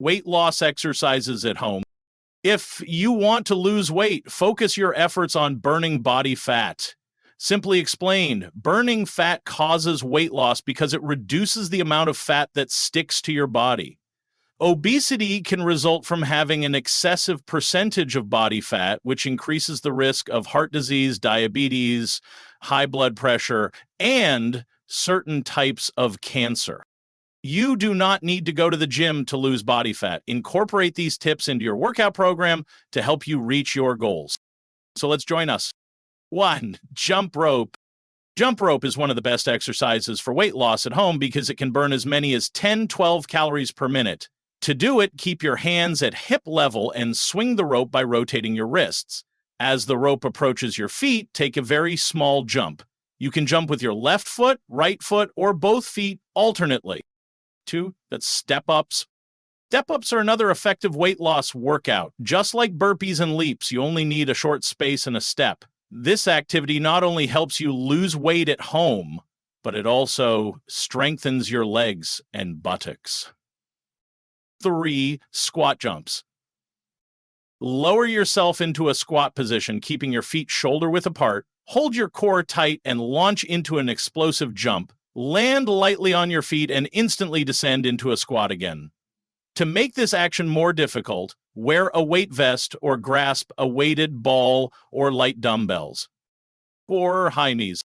Weight loss exercises at home. If you want to lose weight, focus your efforts on burning body fat. Simply explained, burning fat causes weight loss because it reduces the amount of fat that sticks to your body. Obesity can result from having an excessive percentage of body fat, which increases the risk of heart disease, diabetes, high blood pressure, and certain types of cancer. You do not need to go to the gym to lose body fat. Incorporate these tips into your workout program to help you reach your goals. So let's join us. 1. Jump rope. Jump rope is one of the best exercises for weight loss at home because it can burn as many as 10-12 calories per minute. To do it, keep your hands at hip level and swing the rope by rotating your wrists. As the rope approaches your feet, take a very small jump. You can jump with your left foot, right foot, or both feet alternately. 2. That's step-ups. Step-ups are another effective weight loss workout. Just like burpees and leaps, you only need a short space and a step. This activity not only helps you lose weight at home, but it also strengthens your legs and buttocks. 3. Squat jumps. Lower yourself into a squat position, keeping your feet shoulder-width apart. Hold your core tight and launch into an explosive jump. Land lightly on your feet and instantly descend into a squat again. To make this action more difficult, wear a weight vest or grasp a weighted ball or light dumbbells. 4. High knees.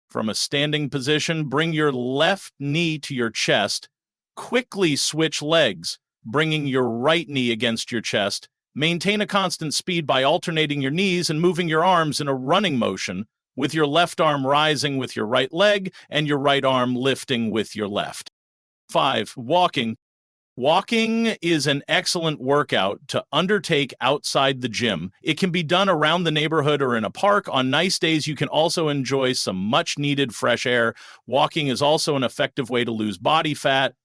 From a standing position, bring your left knee to your chest. Quickly switch legs, bringing your right knee against your chest. Maintain a constant speed by alternating your knees and moving your arms in a running motion, with your left arm rising with your right leg and your right arm lifting with your left. 5. Walking. Walking is an excellent workout to undertake outside the gym. It can be done around the neighborhood or in a park. On nice days, you can also enjoy some much-needed fresh air. Walking is also an effective way to lose body fat.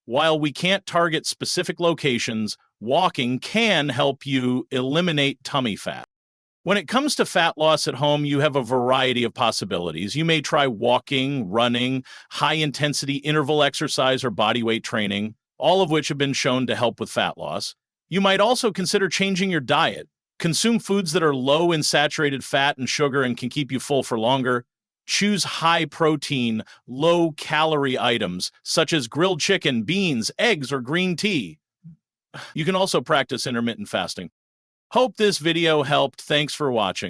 While we can't target specific locations, walking can help you eliminate tummy fat. When it comes to fat loss at home, you have a variety of possibilities. You may try walking, running, high-intensity interval exercise, or body weight training, all of which have been shown to help with fat loss. You might also consider changing your diet. Consume foods that are low in saturated fat and sugar and can keep you full for longer. Choose high-protein, low-calorie items, such as grilled chicken, beans, eggs, or green tea. You can also practice intermittent fasting. Hope this video helped. Thanks for watching.